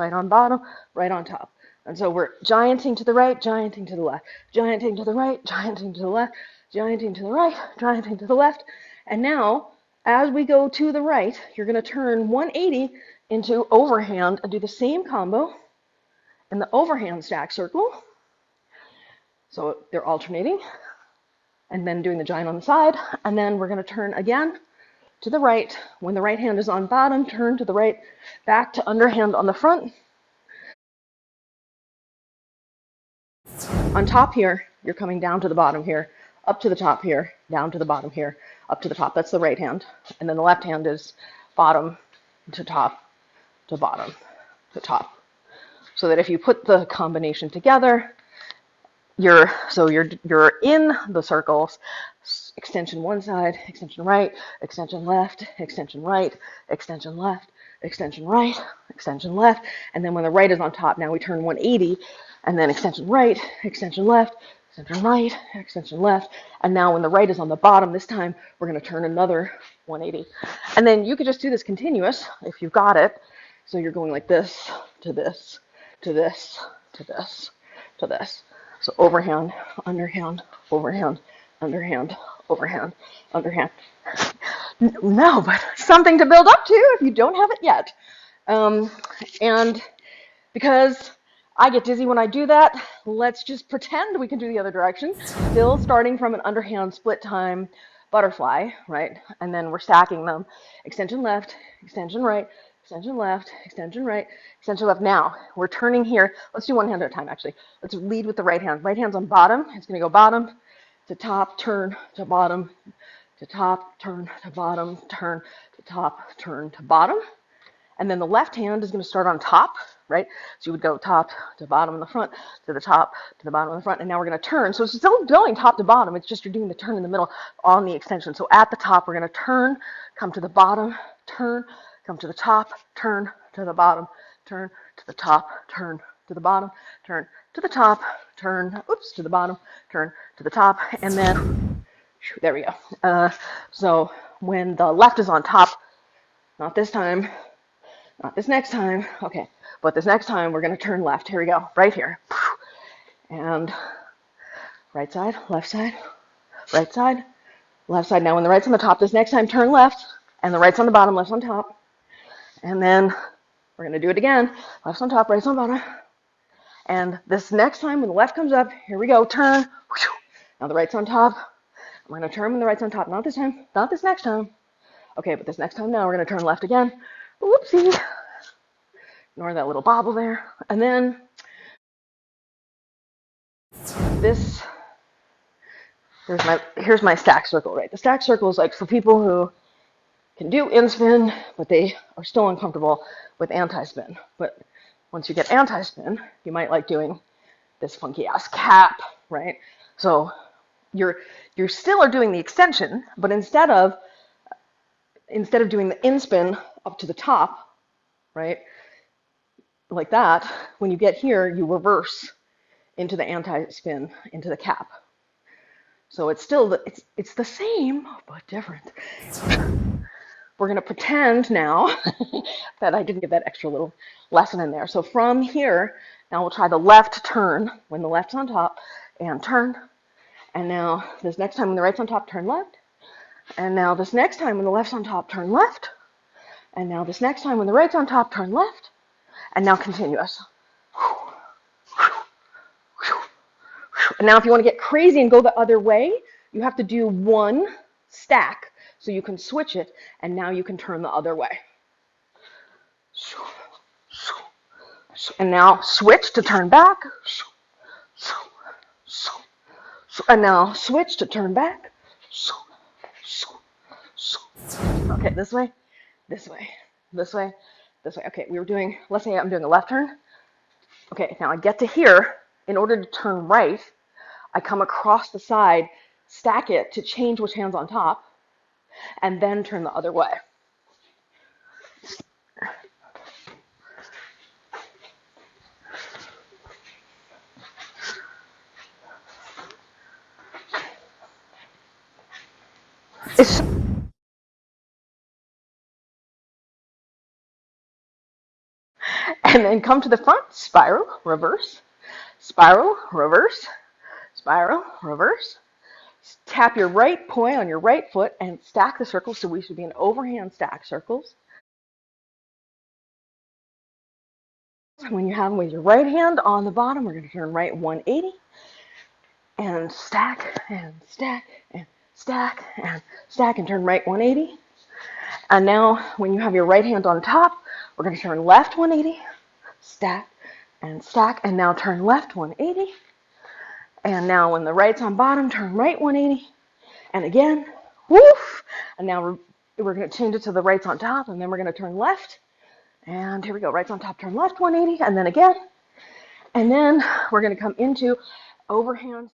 right on bottom, right on top. And so we're gianting to the right, gianting to the left, gianting to the right, gianting to the left, gianting to the right, gianting to the left. And now, as we go to the right, you're going to turn 180 into overhand and do the same combo in the overhand stack circle. So they're alternating. And then doing the giant on the side. And then we're going to turn again to the right. When the right hand is on bottom, turn to the right, back to underhand on the front. On top here, you're coming down to the bottom here, up to the top here, down to the bottom here, up to the top. That's the right hand. And then the left hand is bottom to top to bottom to top. So that if you put the combination together, you're in the circles, extension one side, extension right, extension left, extension right, extension left, extension right, extension left, and then when the right is on top, now we turn 180, and then extension right, extension left, extension right, extension left, and now when the right is on the bottom, this time we're going to turn another 180. And then you could just do this continuous if you've got it. So you're going like this to this, to this, to this, to this. So overhand, underhand, overhand, underhand, overhand, underhand. No, but something to build up to if you don't have it yet. And because I get dizzy when I do that, let's just pretend we can do the other direction. Still starting from an underhand split time butterfly, right? And then we're stacking them. Extension left, extension right, extension left, extension right, extension left. Now, we're turning here. Let's do one hand at a time, actually. Let's lead with the right hand. Right hand's on bottom. It's going to go bottom to top, turn to bottom, to top, turn to bottom, turn to top, turn to bottom. And then the left hand is going to start on top, right? So you would go top to bottom in the front, to the top, to the bottom in the front. And now we're going to turn. So it's still going top to bottom. It's just you're doing the turn in the middle on the extension. So at the top, we're going to turn, come to the bottom, turn, come to the top, turn to the bottom, turn to the top, turn to the bottom, turn to the top, turn, oops, to the bottom, turn to the top. And then, there we go. So when the left is on top, not this time, not this next time, okay, but this next time we're going to turn left. Here we go, right here. And right side, left side, right side, left side. Now when the right's on the top, this next time turn left, and the right's on the bottom, left's on top. And then we're going to do it again. Left's on top, right's on bottom. And this next time when the left comes up, here we go, turn. Now the right's on top. I'm going to turn when the right's on top. Not this time, not this next time. Okay, but this next time now we're going to turn left again. Whoopsie. Ignore that little bobble there. And then this, here's my stack circle, right? The stack circle is like for people who can do in-spin, but they are still uncomfortable with anti-spin. But once you get anti-spin, you might like doing this funky-ass cap, right? So you still are doing the extension, but instead of doing the in-spin up to the top, right, like that, when you get here, you reverse into the anti-spin, into the cap. So it's still, it's the same, but different. We're going to pretend now that I didn't get that extra little lesson in there. So from here, now we'll try the left turn when the left's on top, and turn. And now this next time when the right's on top, turn left. And now this next time when the left's on top, turn left. And now this next time when the right's on top, turn left. And now continuous. And now if you want to get crazy and go the other way, you have to do one stack so you can switch it, and now you can turn the other way. And now switch to turn back. And now switch to turn back. Okay, this way, this way, this way, this way. Okay, let's say I'm doing a left turn. Okay, now I get to here. In order to turn right, I come across the side, stack it to change which hand's on top, and then turn the other way. And then come to the front, spiral, reverse, spiral, reverse, spiral, reverse. Tap your right poi on your right foot and stack the circles, so we should be in overhand stack circles. When you have them with your right hand on the bottom, we're going to turn right 180 and stack and stack and stack and stack and turn right 180. And now when you have your right hand on top, we're going to turn left 180, stack and stack, and now turn left 180. And now when the right's on bottom, turn right 180. And again, woof. And now we're going to change it to the right's on top, and then we're going to turn left. And here we go, right's on top, turn left 180, and then again. And then we're going to come into overhand